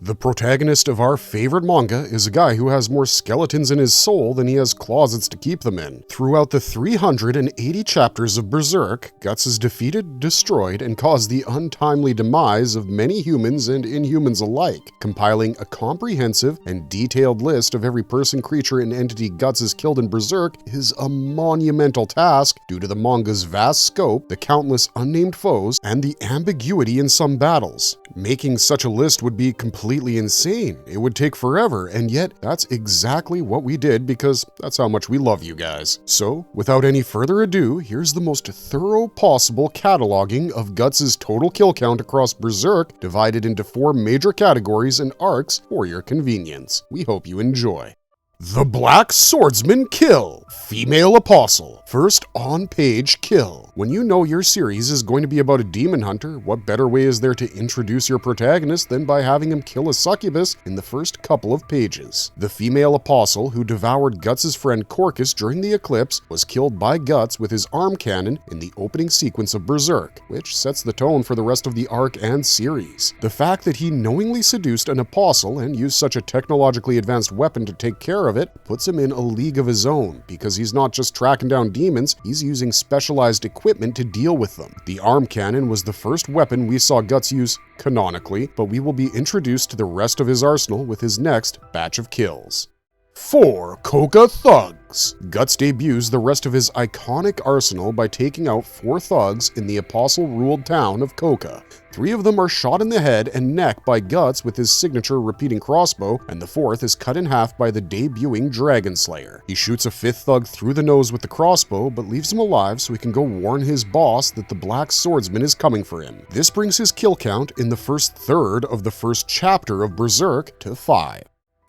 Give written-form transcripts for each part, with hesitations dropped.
The protagonist of our favorite manga is a guy who has more skeletons in his soul than he has closets to keep them in. Throughout the 380 chapters of Berserk, Guts is defeated, destroyed, and caused the untimely demise of many humans and inhumans alike. Compiling a comprehensive and detailed list of every person, creature, and entity Guts has killed in Berserk is a monumental task due to the manga's vast scope, the countless unnamed foes, and the ambiguity in some battles. Making such a list would be completely insane. It would take forever, and yet that's exactly what we did because that's how much we love you guys. So, without any further ado, here's the most thorough possible cataloging of Guts' total kill count across Berserk, divided into 4 major categories and arcs for your convenience. We hope you enjoy. The Black Swordsman Kill, Female Apostle. First on-page kill. When you know your series is going to be about a demon hunter, what better way is there to introduce your protagonist than by having him kill a succubus in the first couple of pages? The female apostle who devoured Guts' friend Corcus during the eclipse was killed by Guts with his arm cannon in the opening sequence of Berserk, which sets the tone for the rest of the arc and series. The fact that he knowingly seduced an apostle and used such a technologically advanced weapon to take care of it puts him in a league of his own, because he's not just tracking down demons, he's using specialized equipment to deal with them. The arm cannon was the first weapon we saw Guts use canonically, but we will be introduced to the rest of his arsenal with his next batch of kills. 4 Coca Thugs. Guts debuts the rest of his iconic arsenal by taking out 4 thugs in the apostle-ruled town of Coca. 3 of them are shot in the head and neck by Guts with his signature repeating crossbow, and the 4th is cut in half by the debuting Dragon Slayer. He shoots a 5th thug through the nose with the crossbow, but leaves him alive so he can go warn his boss that the Black Swordsman is coming for him. This brings his kill count in the first third of the first chapter of Berserk to 5.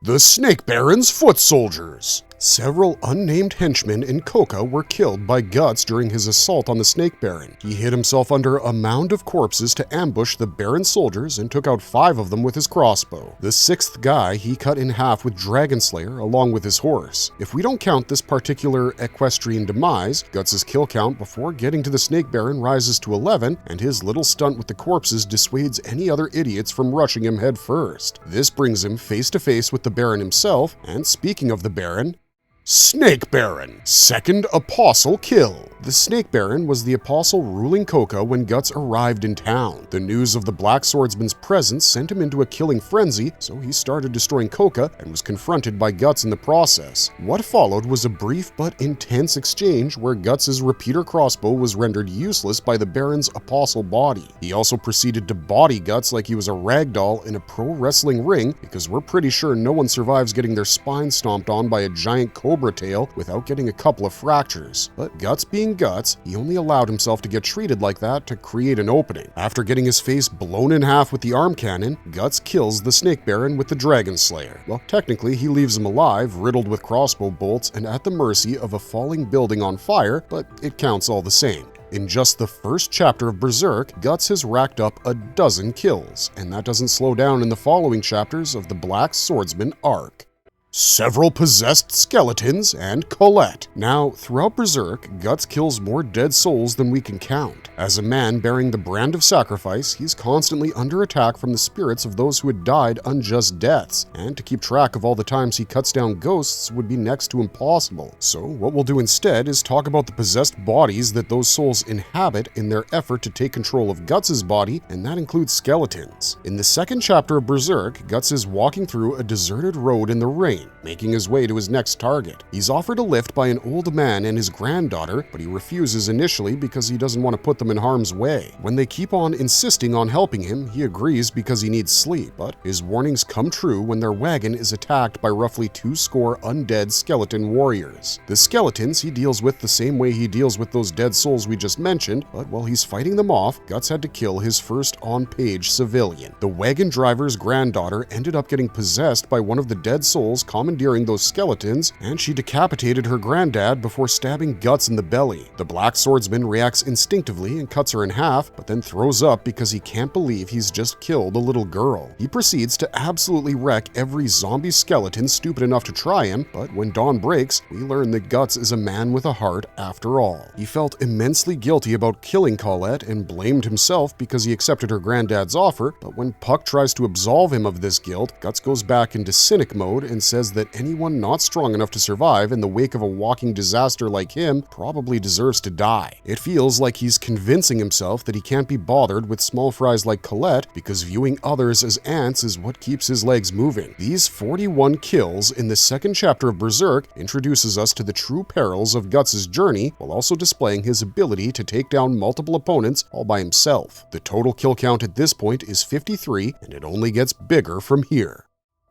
The Snake Baron's Foot Soldiers. Several unnamed henchmen in Coca were killed by Guts during his assault on the Snake Baron. He hid himself under a mound of corpses to ambush the Baron's soldiers and took out 5 of them with his crossbow. The 6th guy he cut in half with Dragon Slayer along with his horse. If we don't count this particular equestrian demise, Guts' kill count before getting to the Snake Baron rises to 11, and his little stunt with the corpses dissuades any other idiots from rushing him head first. This brings him face to face with the Baron himself, and speaking of the Baron, Snake Baron, second apostle kill. The Snake Baron was the apostle ruling Coca when Guts arrived in town. The news of the Black Swordsman's presence sent him into a killing frenzy, so he started destroying Coca and was confronted by Guts in the process. What followed was a brief but intense exchange where Guts' repeater crossbow was rendered useless by the Baron's apostle body. He also proceeded to body Guts like he was a ragdoll in a pro wrestling ring, because we're pretty sure no one survives getting their spine stomped on by a giant cobra tail without getting a couple of fractures. But Guts being Guts, he only allowed himself to get treated like that to create an opening. After getting his face blown in half with the arm cannon, Guts kills the Snake Baron with the Dragon Slayer. Well, technically he leaves him alive, riddled with crossbow bolts and at the mercy of a falling building on fire, but it counts all the same. In just the first chapter of Berserk, Guts has racked up a dozen kills, and that doesn't slow down in the following chapters of the Black Swordsman arc. Several possessed skeletons and Colette. Now, throughout Berserk, Guts kills more dead souls than we can count. As a man bearing the brand of sacrifice, he's constantly under attack from the spirits of those who had died unjust deaths, and to keep track of all the times he cuts down ghosts would be next to impossible. So what we'll do instead is talk about the possessed bodies that those souls inhabit in their effort to take control of Guts' body, and that includes skeletons. In the second chapter of Berserk, Guts is walking through a deserted road in the rain, making his way to his next target. He's offered a lift by an old man and his granddaughter, but he refuses initially because he doesn't want to put them in harm's way. When they keep on insisting on helping him, he agrees because he needs sleep, but his warnings come true when their wagon is attacked by roughly 20 undead skeleton warriors. The skeletons he deals with the same way he deals with those dead souls we just mentioned, but while he's fighting them off, Guts had to kill his first on-page civilian. The wagon driver's granddaughter ended up getting possessed by one of the dead souls commandeering those skeletons, and she decapitated her granddad before stabbing Guts in the belly. The black swordsman reacts instinctively and cuts her in half, but then throws up because he can't believe he's just killed a little girl. He proceeds to absolutely wreck every zombie skeleton stupid enough to try him, but when dawn breaks, we learn that Guts is a man with a heart after all. He felt immensely guilty about killing Colette and blamed himself because he accepted her granddad's offer, but when Puck tries to absolve him of this guilt, Guts goes back into cynic mode and says that anyone not strong enough to survive in the wake of a walking disaster like him probably deserves to die. It feels like he's convincing himself that he can't be bothered with small fries like Colette because viewing others as ants is what keeps his legs moving. These 41 kills in the second chapter of Berserk introduces us to the true perils of Guts' journey while also displaying his ability to take down multiple opponents all by himself. The total kill count at this point is 53, and it only gets bigger from here.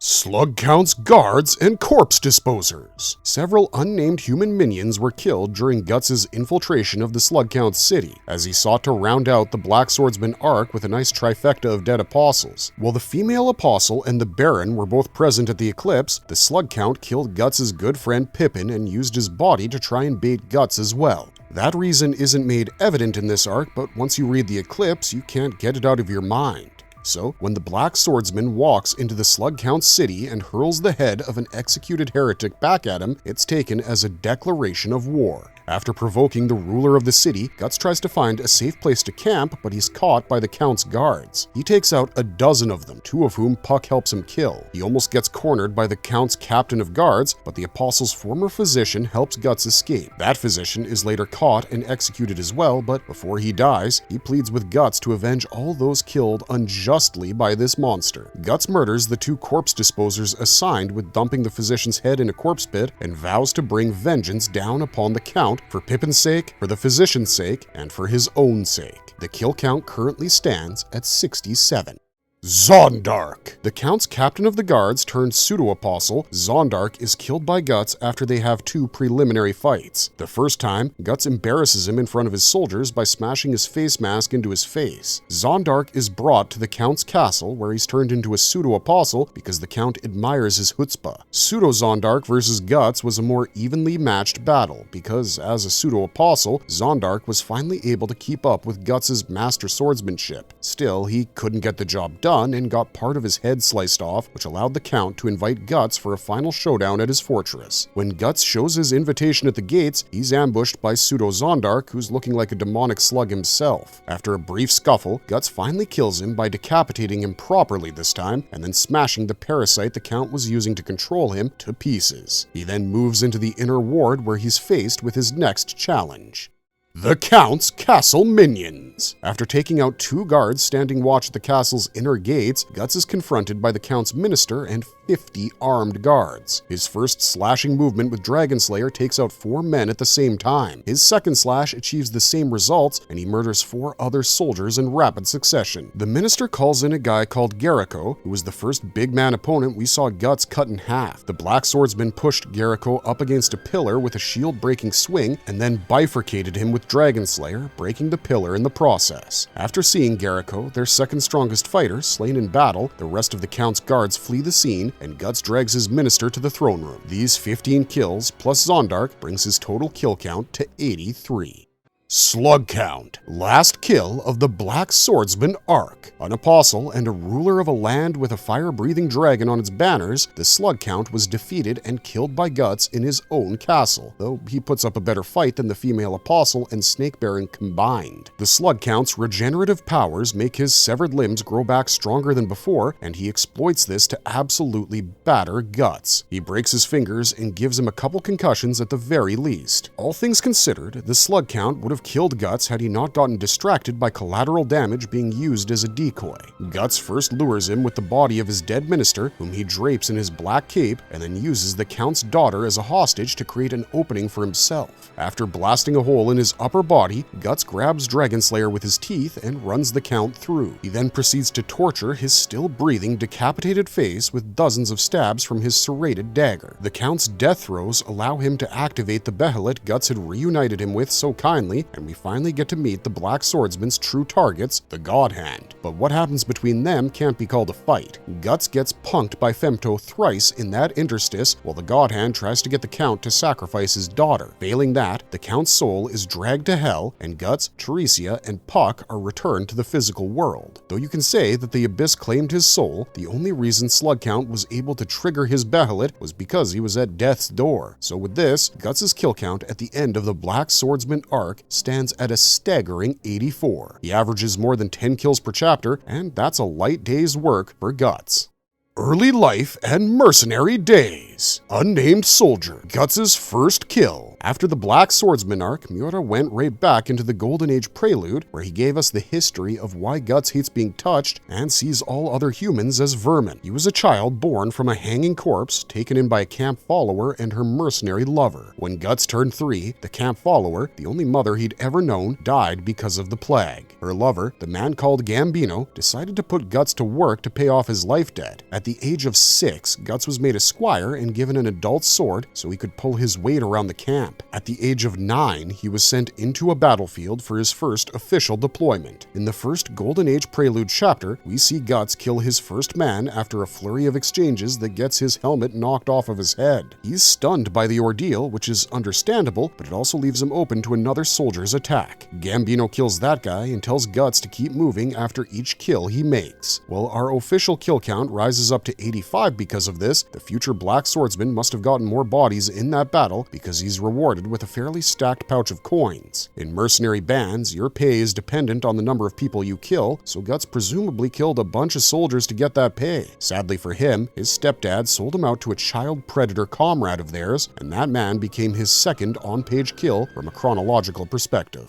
Slug Count's guards and corpse disposers. Several unnamed human minions were killed during Guts' infiltration of the Slug Count's city, as he sought to round out the Black Swordsman arc with a nice trifecta of dead apostles. While the female apostle and the Baron were both present at the eclipse, the Slug Count killed Guts' good friend Pippin and used his body to try and bait Guts as well. That reason isn't made evident in this arc, but once you read the eclipse, you can't get it out of your mind. So, when the Black Swordsman walks into the Slug Count's city and hurls the head of an executed heretic back at him, it's taken as a declaration of war. After provoking the ruler of the city, Guts tries to find a safe place to camp, but he's caught by the Count's guards. He takes out a dozen of them, 2 of whom Puck helps him kill. He almost gets cornered by the Count's captain of guards, but the apostle's former physician helps Guts escape. That physician is later caught and executed as well, but before he dies, he pleads with Guts to avenge all those killed unjustly by this monster. Guts murders the 2 corpse disposers assigned with dumping the physician's head in a corpse pit and vows to bring vengeance down upon the Count for Pippin's sake, for the physician's sake, and for his own sake. The kill count currently stands at 67. Zondark. The Count's captain of the guards turned pseudo-apostle, Zondark is killed by Guts after they have 2 preliminary fights. The first time, Guts embarrasses him in front of his soldiers by smashing his face mask into his face. Zondark is brought to the Count's castle where he's turned into a pseudo-apostle because the Count admires his chutzpah. Pseudo-Zondark versus Guts was a more evenly matched battle because, as a pseudo-apostle, Zondark was finally able to keep up with Guts' master swordsmanship. Still, he couldn't get the job done and got part of his head sliced off, which allowed the Count to invite Guts for a final showdown at his fortress. When Guts shows his invitation at the gates, he's ambushed by pseudo-Zondark, who's looking like a demonic slug himself. After a brief scuffle, Guts finally kills him by decapitating him properly this time, and then smashing the parasite the Count was using to control him to pieces. He then moves into the inner ward where he's faced with his next challenge. The Count's Castle Minions. After taking out 2 guards standing watch at the castle's inner gates, Guts is confronted by the Count's minister and 50 armed guards. His first slashing movement with Dragon Slayer takes out 4 men at the same time. His second slash achieves the same results, and he murders 4 other soldiers in rapid succession. The minister calls in a guy called Garrico, who was the first big man opponent we saw Guts cut in half. The Black Swordsman pushed Garrico up against a pillar with a shield-breaking swing, and then bifurcated him with Dragon Slayer, breaking the pillar in the process. After seeing Garrico, their second strongest fighter, slain in battle, the rest of the Count's guards flee the scene, and Guts drags his minister to the throne room. These 15 kills, plus Zondark, brings his total kill count to 83. Slug Count. Last kill of the Black Swordsman arc. An apostle and a ruler of a land with a fire-breathing dragon on its banners, the Slug Count was defeated and killed by Guts in his own castle, though he puts up a better fight than the female apostle and Snake Baron combined. The Slug Count's regenerative powers make his severed limbs grow back stronger than before, and he exploits this to absolutely batter Guts. He breaks his fingers and gives him a couple concussions at the very least. All things considered, the Slug Count would have killed Guts had he not gotten distracted by collateral damage being used as a decoy. Guts first lures him with the body of his dead minister, whom he drapes in his black cape, and then uses the Count's daughter as a hostage to create an opening for himself. After blasting a hole in his upper body, Guts grabs Dragon Slayer with his teeth and runs the Count through. He then proceeds to torture his still breathing, decapitated face with dozens of stabs from his serrated dagger. The Count's death throes allow him to activate the Behelit Guts had reunited him with so kindly, and we finally get to meet the Black Swordsman's true targets, the God Hand. But what happens between them can't be called a fight. Guts gets punked by Femto thrice in that interstice while the God Hand tries to get the Count to sacrifice his daughter. Failing that, the Count's soul is dragged to hell, and Guts, Teresia, and Puck are returned to the physical world. Though you can say that the Abyss claimed his soul, the only reason Slug Count was able to trigger his Behelit was because he was at death's door. So with this, Guts' kill count at the end of the Black Swordsman arc stands at a staggering 84. He averages more than 10 kills per chapter, and that's a light day's work for Guts. Early life and mercenary days. Unnamed soldier, Guts' first kill. After the Black Swordsman arc, Miura went right back into the Golden Age prelude, where he gave us the history of why Guts hates being touched and sees all other humans as vermin. He was a child born from a hanging corpse, taken in by a camp follower and her mercenary lover. When Guts turned 3, the camp follower, the only mother he'd ever known, died because of the plague. Her lover, the man called Gambino, decided to put Guts to work to pay off his life debt. At the age of 6, Guts was made a squire and given an adult sword so he could pull his weight around the camp. At the age of 9, he was sent into a battlefield for his first official deployment. In the first Golden Age prelude chapter, we see Guts kill his first man after a flurry of exchanges that gets his helmet knocked off of his head. He's stunned by the ordeal, which is understandable, but it also leaves him open to another soldier's attack. Gambino kills that guy and tells Guts to keep moving after each kill he makes. While our official kill count rises up to 85 because of this, the future Black Swordsman must have gotten more bodies in that battle because he's rewarded with a fairly stacked pouch of coins. In mercenary bands, your pay is dependent on the number of people you kill, so Guts presumably killed a bunch of soldiers to get that pay. Sadly for him, his stepdad sold him out to a child predator comrade of theirs, and that man became his second on-page kill from a chronological perspective.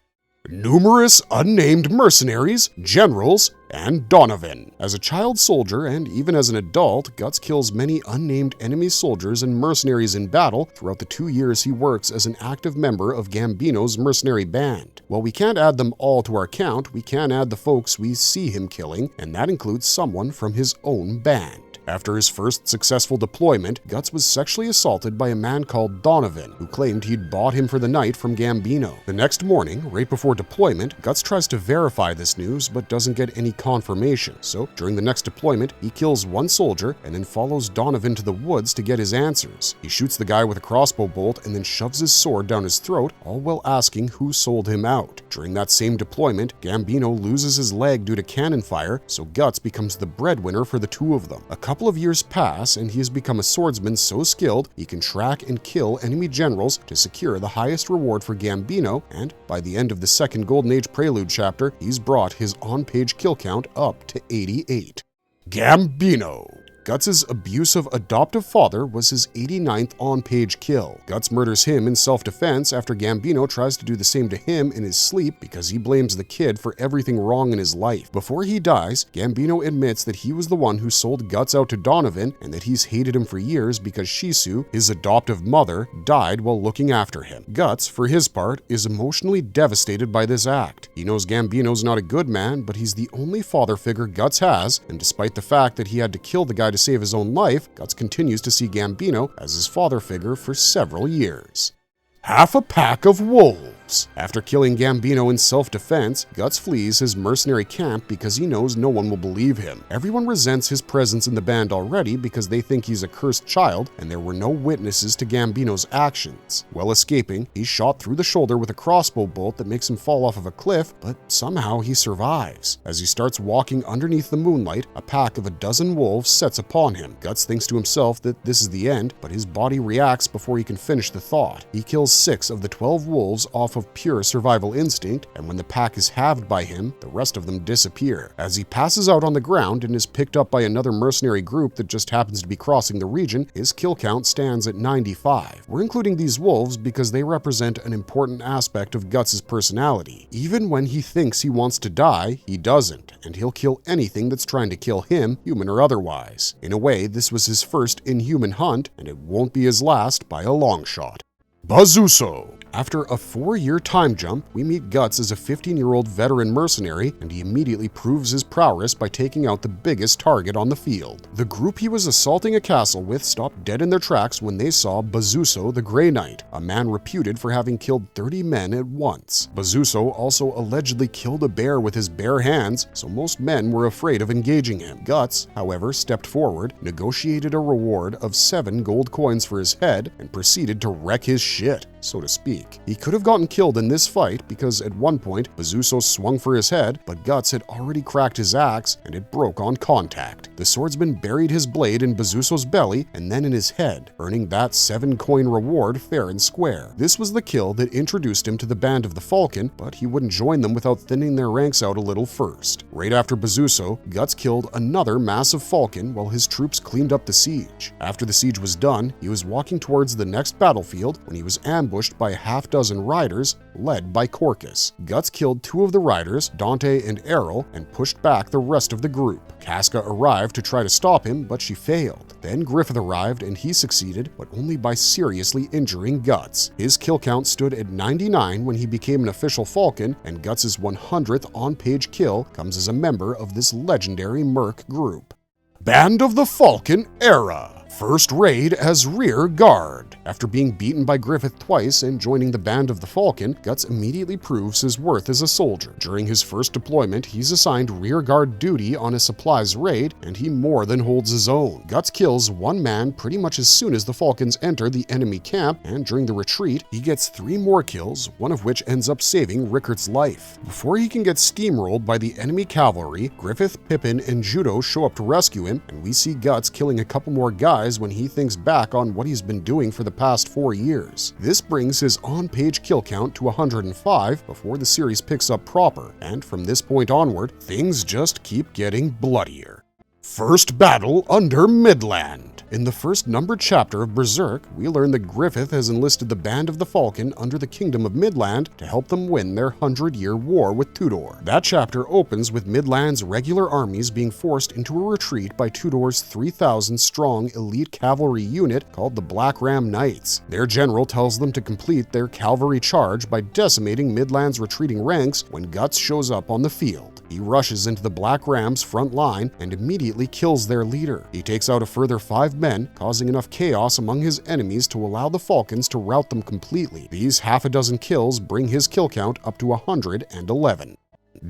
Numerous unnamed mercenaries, generals, and Donovan. As a child soldier and even as an adult, Guts kills many unnamed enemy soldiers and mercenaries in battle throughout the 2 years he works as an active member of Gambino's mercenary band. While we can't add them all to our count, we can add the folks we see him killing, and that includes someone from his own band. After his first successful deployment, Guts was sexually assaulted by a man called Donovan, who claimed he'd bought him for the night from Gambino. The next morning, right before deployment, Guts tries to verify this news but doesn't get any confirmation. So, during the next deployment, he kills one soldier and then follows Donovan to the woods to get his answers. He shoots the guy with a crossbow bolt and then shoves his sword down his throat, all while asking who sold him out. During that same deployment, Gambino loses his leg due to cannon fire, so Guts becomes the breadwinner for the two of them. A couple of years pass, and he has become a swordsman so skilled he can track and kill enemy generals to secure the highest reward for Gambino, and by the end of the second Golden Age Prelude chapter, he's brought his on-page kill count up to 88. Gambino. Guts' abusive adoptive father was his 89th on-page kill. Guts murders him in self-defense after Gambino tries to do the same to him in his sleep because he blames the kid for everything wrong in his life. Before he dies, Gambino admits that he was the one who sold Guts out to Donovan and that he's hated him for years because Shisu, his adoptive mother, died while looking after him. Guts, for his part, is emotionally devastated by this act. He knows Gambino's not a good man, but he's the only father figure Guts has, and despite the fact that he had to kill the guy to save his own life, Guts continues to see Gambino as his father figure for several years. Half a pack of wolves. After killing Gambino in self-defense, Guts flees his mercenary camp because he knows no one will believe him. Everyone resents his presence in the band already because they think he's a cursed child and there were no witnesses to Gambino's actions. While escaping, he's shot through the shoulder with a crossbow bolt that makes him fall off of a cliff, but somehow he survives. As he starts walking underneath the moonlight, a pack of a dozen wolves sets upon him. Guts thinks to himself that this is the end, but his body reacts before he can finish the thought. He kills 6 of the 12 wolves off of pure survival instinct, and when the pack is halved by him, the rest of them disappear. As he passes out on the ground and is picked up by another mercenary group that just happens to be crossing the region, his kill count stands at 95. We're including these wolves because they represent an important aspect of Guts' personality. Even when he thinks he wants to die, he doesn't, and he'll kill anything that's trying to kill him, human or otherwise. In a way, this was his first inhuman hunt, and it won't be his last by a long shot. Bazuso. After a 4-year time jump, we meet Guts as a 15-year-old veteran mercenary, and he immediately proves his prowess by taking out the biggest target on the field. The group he was assaulting a castle with stopped dead in their tracks when they saw Bazuso the Grey Knight, a man reputed for having killed 30 men at once. Bazuso also allegedly killed a bear with his bare hands, so most men were afraid of engaging him. Guts, however, stepped forward, negotiated a reward of 7 gold coins for his head, and proceeded to wreck his shit, so to speak. He could have gotten killed in this fight because at one point Bazuso swung for his head, but Guts had already cracked his axe and it broke on contact. The swordsman buried his blade in Bazuso's belly and then in his head, earning that 7-coin reward fair and square. This was the kill that introduced him to the band of the Falcon, but he wouldn't join them without thinning their ranks out a little first. Right after Bazuso, Guts killed another massive Falcon while his troops cleaned up the siege. After the siege was done, he was walking towards the next battlefield when he was ambushed by a half-dozen riders led by Corcus. Guts killed 2 of the riders, Dante and Errol, and pushed back the rest of the group. Casca arrived to try to stop him, but she failed. Then Griffith arrived and he succeeded, but only by seriously injuring Guts. His kill count stood at 99 when he became an official Falcon, and Guts' 100th on-page kill comes as a member of this legendary merc group. Band of the Falcon Era. First raid as rear guard. After being beaten by Griffith twice and joining the Band of the Falcon, Guts immediately proves his worth as a soldier. During his first deployment, he's assigned rear guard duty on a supplies raid, and he more than holds his own. Guts kills 1 man pretty much as soon as the Falcons enter the enemy camp, and during the retreat, he gets 3 more kills, one of which ends up saving Rickart's life. Before he can get steamrolled by the enemy cavalry, Griffith, Pippin, and Judo show up to rescue him, and we see Guts killing a couple more guys when he thinks back on what he's been doing for the past 4 years. This brings his on-page kill count to 105 before the series picks up proper, and from this point onward, things just keep getting bloodier. First battle under Midland. In the first numbered chapter of Berserk, we learn that Griffith has enlisted the Band of the Falcon under the Kingdom of Midland to help them win their 100-year war with Tudor. That chapter opens with Midland's regular armies being forced into a retreat by Tudor's 3,000-strong elite cavalry unit called the Black Ram Knights. Their general tells them to complete their cavalry charge by decimating Midland's retreating ranks when Guts shows up on the field. He rushes into the Black Ram's front line and immediately kills their leader. He takes out a further 5 men, causing enough chaos among his enemies to allow the Falcons to rout them completely. These half a dozen kills bring his kill count up to 111.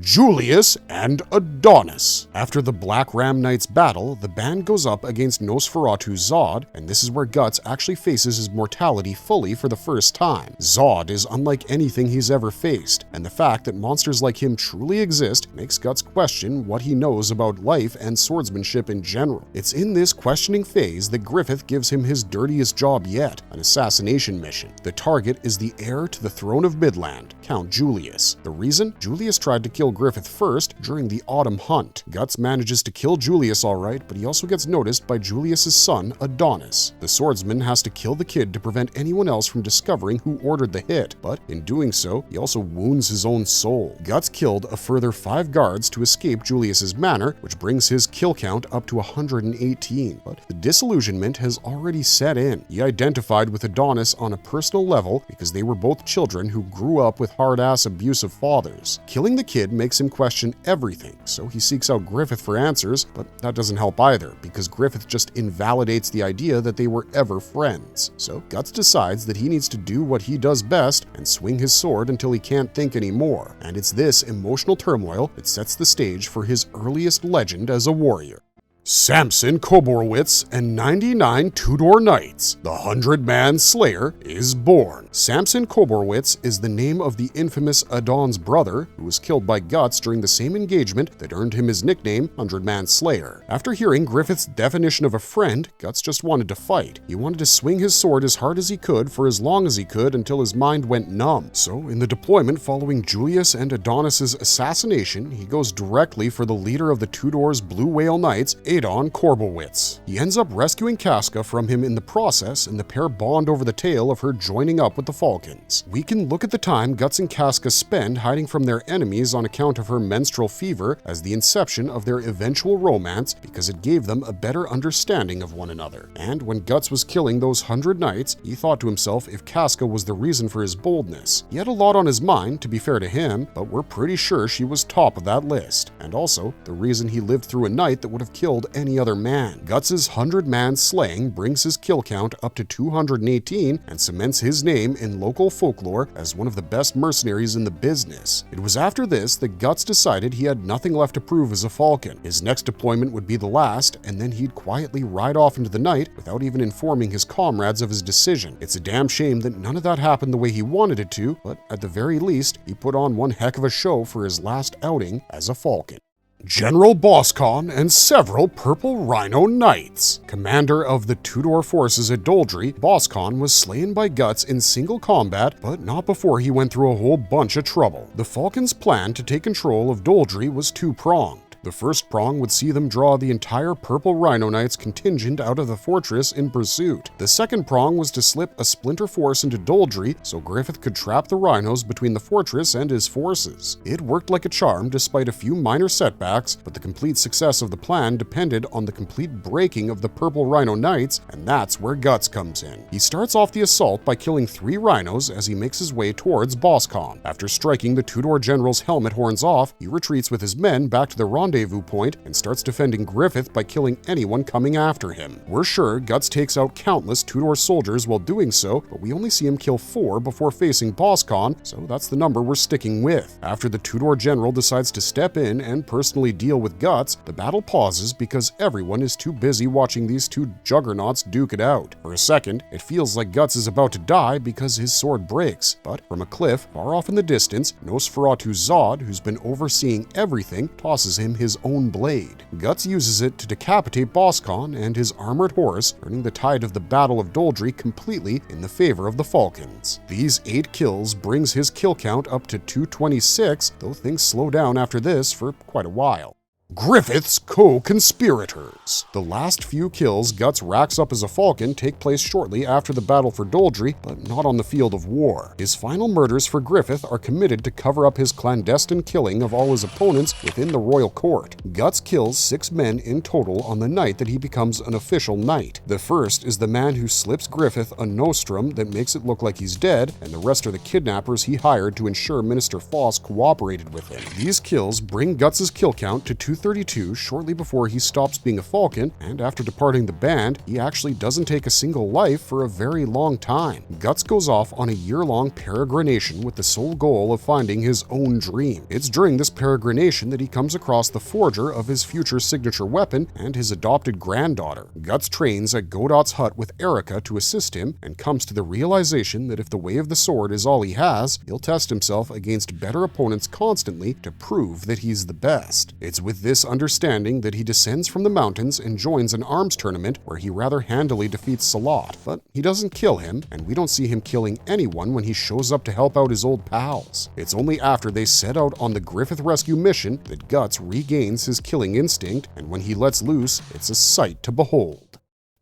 Julius and Adonis. After the Black Ram Knights battle, the band goes up against Nosferatu's Zod, and this is where Guts actually faces his mortality fully for the first time. Zod is unlike anything he's ever faced, and the fact that monsters like him truly exist makes Guts question what he knows about life and swordsmanship in general. It's in this questioning phase that Griffith gives him his dirtiest job yet, an assassination mission. The target is the heir to the throne of Midland, Count Julius. The reason? Julius tried to kill Griffith first during the autumn hunt. Guts manages to kill Julius alright, but he also gets noticed by Julius's son, Adonis. The swordsman has to kill the kid to prevent anyone else from discovering who ordered the hit, but in doing so, he also wounds his own soul. Guts killed a further 5 guards to escape Julius's manor, which brings his kill count up to 118. But the disillusionment has already set in. He identified with Adonis on a personal level because they were both children who grew up with hard-ass abusive fathers. Killing the kid makes him question everything, so he seeks out Griffith for answers, but that doesn't help either, because Griffith just invalidates the idea that they were ever friends. So Guts decides that he needs to do what he does best and swing his sword until he can't think anymore, and it's this emotional turmoil that sets the stage for his earliest legend as a warrior. Samson Koborowitz and 99 Tudor Knights, the 100-man Slayer, is born. Samson Koborowitz is the name of the infamous Adon's brother, who was killed by Guts during the same engagement that earned him his nickname, 100-man Slayer. After hearing Griffith's definition of a friend, Guts just wanted to fight. He wanted to swing his sword as hard as he could for as long as he could until his mind went numb. So, in the deployment following Julius and Adonis's assassination, he goes directly for the leader of the Tudor's Blue Whale Knights, Adon Korbelwitz. He ends up rescuing Casca from him in the process, and the pair bond over the tale of her joining up with the Falcons. We can look at the time Guts and Casca spend hiding from their enemies on account of her menstrual fever as the inception of their eventual romance, because it gave them a better understanding of one another. And when Guts was killing those 100 knights, he thought to himself if Casca was the reason for his boldness. He had a lot on his mind, to be fair to him, but we're pretty sure she was top of that list, and also the reason he lived through a night that would have killed any other man. Guts' 100-man slaying brings his kill count up to 218 and cements his name in local folklore as one of the best mercenaries in the business. It was after this that Guts decided he had nothing left to prove as a falcon. His next deployment would be the last, and then he'd quietly ride off into the night without even informing his comrades of his decision. It's a damn shame that none of that happened the way he wanted it to, but at the very least, he put on one heck of a show for his last outing as a falcon. General Boscon and several Purple Rhino Knights. Commander of the Tudor forces at Doldry, Boscon was slain by Guts in single combat, but not before he went through a whole bunch of trouble. The Falcons' plan to take control of Doldry was two-pronged. The first prong would see them draw the entire Purple Rhino Knights contingent out of the fortress in pursuit. The second prong was to slip a splinter force into Doldry so Griffith could trap the rhinos between the fortress and his forces. It worked like a charm despite a few minor setbacks, but the complete success of the plan depended on the complete breaking of the Purple Rhino Knights, and that's where Guts comes in. He starts off the assault by killing 3 rhinos as he makes his way towards Boscon. After striking the Tudor general's helmet horns off, he retreats with his men back to the rendezvous point and starts defending Griffith by killing anyone coming after him. We're sure Guts takes out countless Tudor soldiers while doing so, but we only see him kill 4 before facing Boscon, so that's the number we're sticking with. After the Tudor general decides to step in and personally deal with Guts, the battle pauses because everyone is too busy watching these two juggernauts duke it out. For a second, it feels like Guts is about to die because his sword breaks, but from a cliff far off in the distance, Nosferatu Zod, who's been overseeing everything, tosses him his own blade. Guts uses it to decapitate Boscon and his armored horse, turning the tide of the Battle of Doldry completely in the favor of the Falcons. These 8 kills brings his kill count up to 226, though things slow down after this for quite a while. Griffith's co-conspirators. The last few kills Guts racks up as a falcon take place shortly after the battle for Doldry, but not on the field of war. His final murders for Griffith are committed to cover up his clandestine killing of all his opponents within the royal court. Guts kills 6 men in total on the night that he becomes an official knight. The first is the man who slips Griffith a nostrum that makes it look like he's dead, and the rest are the kidnappers he hired to ensure Minister Foss cooperated with him. These kills bring Guts' kill count to 232 shortly before he stops being a falcon, and after departing the band, he actually doesn't take a single life for a very long time. Guts goes off on a year-long peregrination with the sole goal of finding his own dream. It's during this peregrination that he comes across the forger of his future signature weapon and his adopted granddaughter. Guts trains at Godot's hut with Erica to assist him and comes to the realization that if the way of the sword is all he has, he'll test himself against better opponents constantly to prove that he's the best. It's with this understanding that he descends from the mountains and joins an arms tournament where he rather handily defeats Salat, but he doesn't kill him, and we don't see him killing anyone when he shows up to help out his old pals. It's only after they set out on the Griffith rescue mission that Guts regains his killing instinct, and when he lets loose, it's a sight to behold.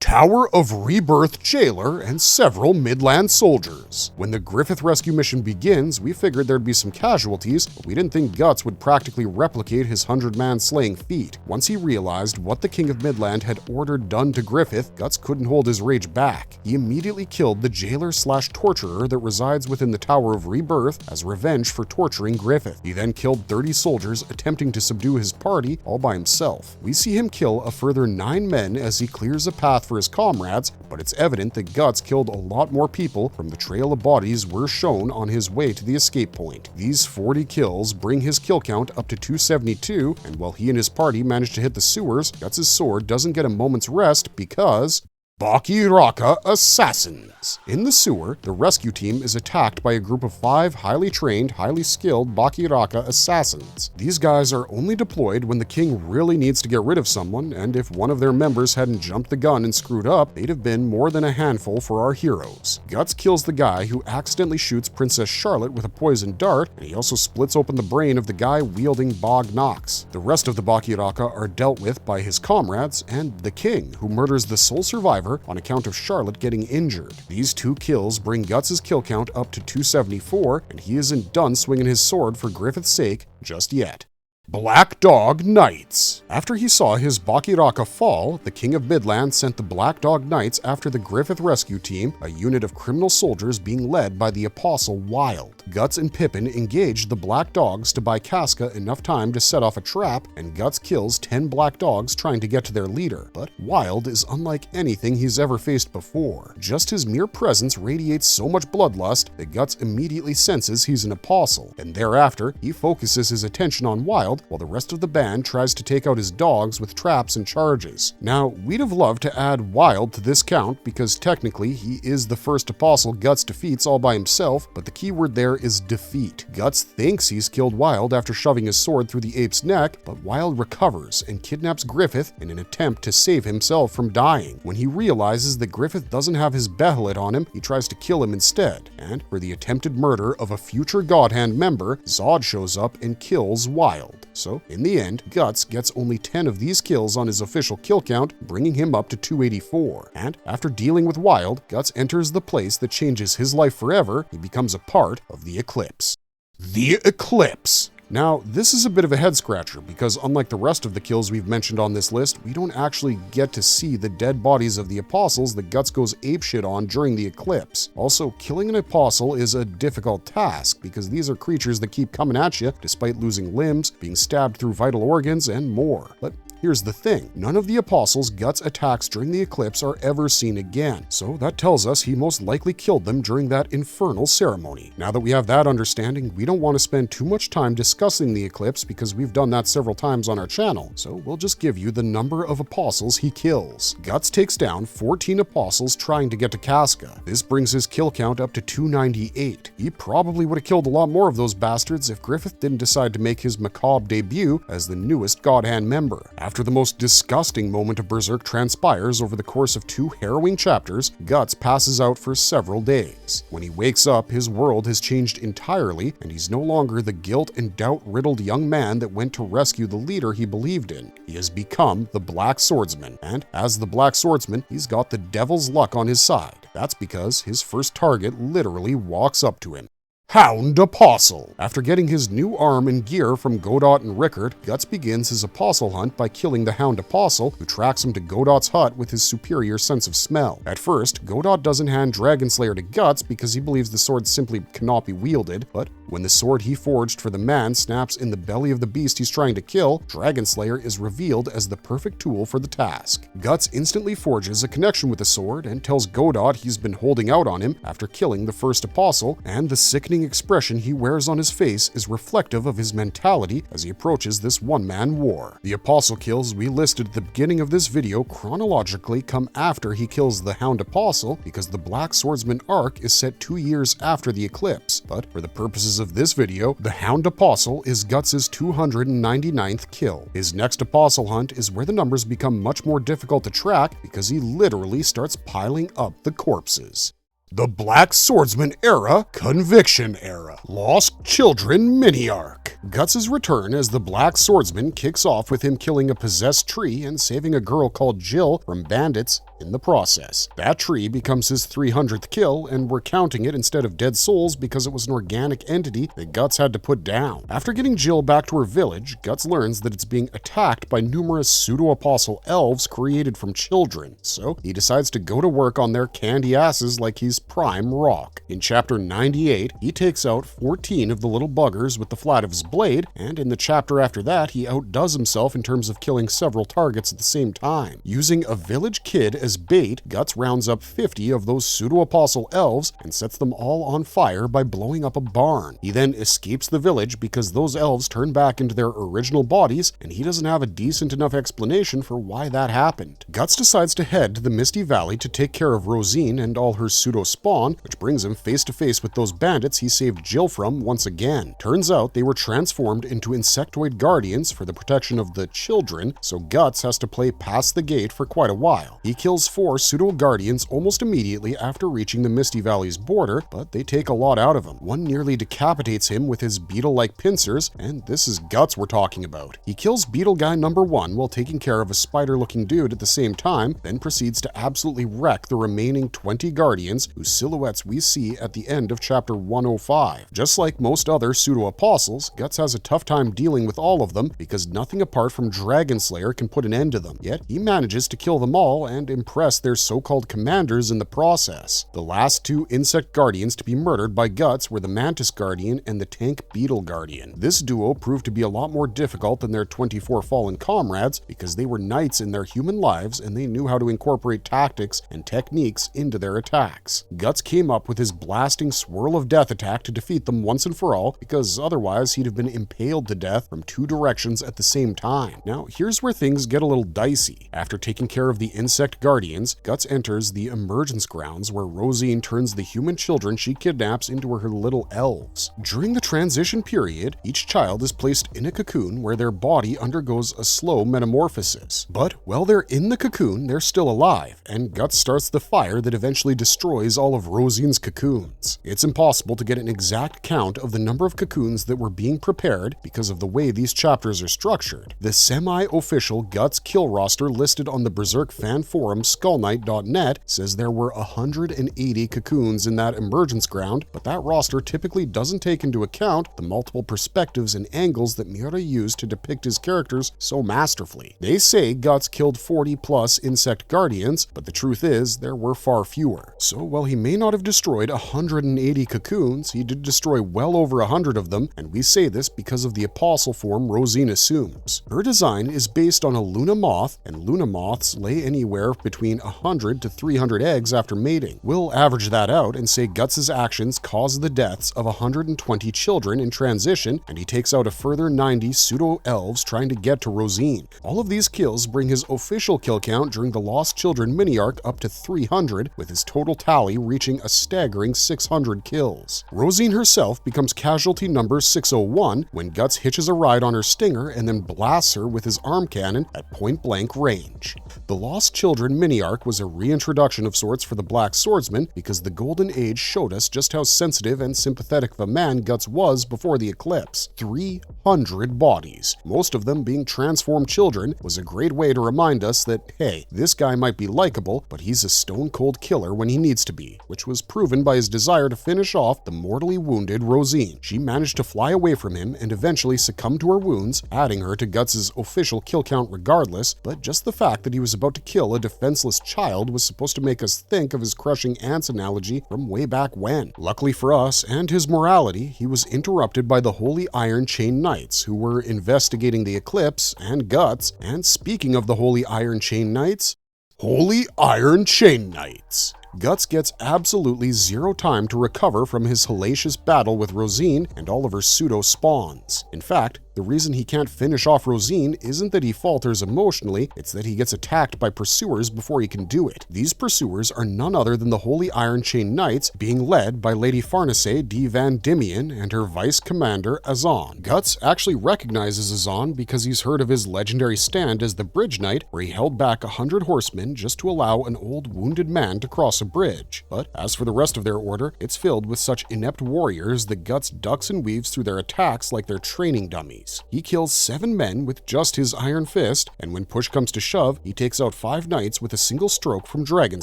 Tower of Rebirth jailer and several Midland soldiers. When the Griffith rescue mission begins, we figured there'd be some casualties, but we didn't think Guts would practically replicate his 100-man slaying feat. Once he realized what the King of Midland had ordered done to Griffith, Guts couldn't hold his rage back. He immediately killed the jailer/torturer that resides within the Tower of Rebirth as revenge for torturing Griffith. He then killed 30 soldiers attempting to subdue his party all by himself. We see him kill a further 9 men as he clears a path for his comrades, but it's evident that Guts killed a lot more people from the trail of bodies we're shown on his way to the escape point. These 40 kills bring his kill count up to 272, and while he and his party manage to hit the sewers, Guts' sword doesn't get a moment's rest because Bakiraka Assassins. In the sewer, the rescue team is attacked by a group of 5 highly trained, highly skilled Bakiraka assassins. These guys are only deployed when the king really needs to get rid of someone, and if one of their members hadn't jumped the gun and screwed up, they'd have been more than a handful for our heroes. Guts kills the guy who accidentally shoots Princess Charlotte with a poison dart, and he also splits open the brain of the guy wielding Bog Nox. The rest of the Bakiraka are dealt with by his comrades and the king, who murders the sole survivor on account of Charlotte getting injured. These 2 kills bring Guts' kill count up to 274, and he isn't done swinging his sword for Griffith's sake just yet. Black Dog Knights. After he saw his Bakiraka fall, the King of Midland sent the Black Dog Knights after the Griffith rescue team, a unit of criminal soldiers being led by the Apostle Wild. Guts and Pippin engaged the Black Dogs to buy Casca enough time to set off a trap, and Guts kills 10 Black Dogs trying to get to their leader. But Wild is unlike anything he's ever faced before. Just his mere presence radiates so much bloodlust that Guts immediately senses he's an apostle, and thereafter he focuses his attention on Wild while the rest of the band tries to take out his dogs with traps and charges. Now, we'd have loved to add Wild to this count because technically he is the first apostle Guts defeats all by himself, but the key word there is defeat. Guts thinks he's killed Wild after shoving his sword through the ape's neck, but Wild recovers and kidnaps Griffith in an attempt to save himself from dying. When he realizes that Griffith doesn't have his behelit on him, he tries to kill him instead, and for the attempted murder of a future Godhand member, Zod shows up and kills Wild. So, in the end, Guts gets only 10 of these kills on his official kill count, bringing him up to 284. And after dealing with Wild, Guts enters the place that changes his life forever. He becomes a part of the Eclipse. The Eclipse. Now, this is a bit of a head-scratcher because unlike the rest of the kills we've mentioned on this list, we don't actually get to see the dead bodies of the apostles that Guts goes apeshit on during the eclipse. Also, killing an apostle is a difficult task because these are creatures that keep coming at you despite losing limbs, being stabbed through vital organs, and more. But here's the thing, none of the apostles Guts attacks during the eclipse are ever seen again, so that tells us he most likely killed them during that infernal ceremony. Now that we have that understanding, we don't want to spend too much time discussing the eclipse because we've done that several times on our channel, so we'll just give you the number of apostles he kills. Guts takes down 14 apostles trying to get to Casca. This brings his kill count up to 298. He probably would have killed a lot more of those bastards if Griffith didn't decide to make his macabre debut as the newest Godhand member. After the most disgusting moment of Berserk transpires over the course of 2 harrowing chapters, Guts passes out for several days. When he wakes up, his world has changed entirely, and he's no longer the guilt and doubt-riddled young man that went to rescue the leader he believed in. He has become the Black Swordsman, and as the Black Swordsman, he's got the devil's luck on his side. That's because his first target literally walks up to him. Hound Apostle. After getting his new arm and gear from Godot and Rickard, Guts begins his apostle hunt by killing the Hound Apostle, who tracks him to Godot's hut with his superior sense of smell. At first, Godot doesn't hand Dragonslayer to Guts because he believes the sword simply cannot be wielded, but when the sword he forged for the man snaps in the belly of the beast he's trying to kill, Dragonslayer is revealed as the perfect tool for the task. Guts instantly forges a connection with the sword and tells Godot he's been holding out on him after killing the first apostle, and the sickening expression he wears on his face is reflective of his mentality as he approaches this one-man war. The apostle kills we listed at the beginning of this video chronologically come after he kills the Hound Apostle because the Black Swordsman arc is set 2 years after the eclipse, but for the purposes of this video, the Hound Apostle is Guts' 299th kill. His next apostle hunt is where the numbers become much more difficult to track because he literally starts piling up the corpses. The Black Swordsman Era, Conviction Era, Lost Children Mini-Arc. Guts' return as the Black Swordsman kicks off with him killing a possessed tree and saving a girl called Jill from bandits in the process. That tree becomes his 300th kill, and we're counting it instead of dead souls because it was an organic entity that Guts had to put down. After getting Jill back to her village, Guts learns that it's being attacked by numerous pseudo-apostle elves created from children, so he decides to go to work on their candy asses like he's prime rock. In chapter 98, he takes out 14 of the little buggers with the flat of his blade, and in the chapter after that, he outdoes himself in terms of killing several targets at the same time. Using a village kid as his bait, Guts rounds up 50 of those pseudo-apostle elves and sets them all on fire by blowing up a barn. He then escapes the village because those elves turn back into their original bodies, and he doesn't have a decent enough explanation for why that happened. Guts decides to head to the Misty Valley to take care of Rosine and all her pseudo-spawn, which brings him face to face with those bandits he saved Jill from once again. Turns out they were transformed into insectoid guardians for the protection of the children, so Guts has to play past the gate for quite a while. He kills 4 pseudo-guardians almost immediately after reaching the Misty Valley's border, but they take a lot out of him. One nearly decapitates him with his beetle-like pincers, and this is Guts we're talking about. He kills Beetle Guy number 1 while taking care of a spider-looking dude at the same time, then proceeds to absolutely wreck the remaining 20 guardians whose silhouettes we see at the end of chapter 105. Just like most other pseudo-apostles, Guts has a tough time dealing with all of them because nothing apart from Dragon Slayer can put an end to them. Yet he manages to kill them all and impress their so-called commanders in the process. The last 2 insect guardians to be murdered by Guts were the Mantis Guardian and the Tank Beetle Guardian. This duo proved to be a lot more difficult than their 24 fallen comrades because they were knights in their human lives and they knew how to incorporate tactics and techniques into their attacks. Guts came up with his blasting swirl of death attack to defeat them once and for all, because otherwise he'd have been impaled to death from 2 directions at the same time. Now, here's where things get a little dicey. After taking care of the insect guardians, Guts enters the emergence grounds where Rosine turns the human children she kidnaps into her little elves. During the transition period, each child is placed in a cocoon where their body undergoes a slow metamorphosis. But while they're in the cocoon, they're still alive, and Guts starts the fire that eventually destroys all of Rosine's cocoons. It's impossible to get an exact count of the number of cocoons that were being prepared because of the way these chapters are structured. The semi-official Guts kill roster listed on the Berserk fan forum skullknight.net says there were 180 cocoons in that emergence ground, but that roster typically doesn't take into account the multiple perspectives and angles that Miura used to depict his characters so masterfully. They say Guts killed 40 plus insect guardians, but the truth is there were far fewer. So while he may not have destroyed 180 cocoons, he did destroy well over 100 of them, and we say this because of the apostle form Rosine assumes. Her design is based on a Luna moth, and Luna moths lay anywhere between 100 to 300 eggs after mating. We'll average that out and say Guts' actions caused the deaths of 120 children in transition, and he takes out a further 90 pseudo-elves trying to get to Rosine. All of these kills bring his official kill count during the Lost Children mini-arc up to 300, with his total tally reaching a staggering 600 kills. Rosine herself becomes casualty number 601 when Guts hitches a ride on her stinger and then blasts her with his arm cannon at point-blank range. The Lost Children mini-arc was a reintroduction of sorts for the Black Swordsman because the Golden Age showed us just how sensitive and sympathetic of a man Guts was before the eclipse. 300 bodies, most of them being transformed children, was a great way to remind us that, hey, this guy might be likable, but he's a stone-cold killer when he needs to be, which was proven by his desire to finish off the mortally wounded Rosine. She managed to fly away from him and eventually succumb to her wounds, adding her to Guts' official kill count regardless, but just the fact that he was about to kill a defenseless child was supposed to make us think of his crushing ants analogy from way back when. Luckily for us and his morality, he was interrupted by the Holy Iron Chain Knights, who were investigating the eclipse and Guts, and speaking of the Holy Iron Chain Knights, Holy Iron Chain Knights! Guts gets absolutely zero time to recover from his hellacious battle with Rosine and all of her pseudo-spawns. In fact, the reason he can't finish off Rosine isn't that he falters emotionally, it's that he gets attacked by pursuers before he can do it. These pursuers are none other than the Holy Iron Chain Knights, being led by Lady Farnace de Van Dimian and her vice commander Azan. Guts actually recognizes Azan because he's heard of his legendary stand as the Bridge Knight, where he held back 100 horsemen just to allow an old wounded man to cross a bridge. But as for the rest of their order, it's filled with such inept warriors that Guts ducks and weaves through their attacks like they're training dummies. He kills 7 men with just his iron fist, and when push comes to shove, he takes out 5 knights with a single stroke from Dragon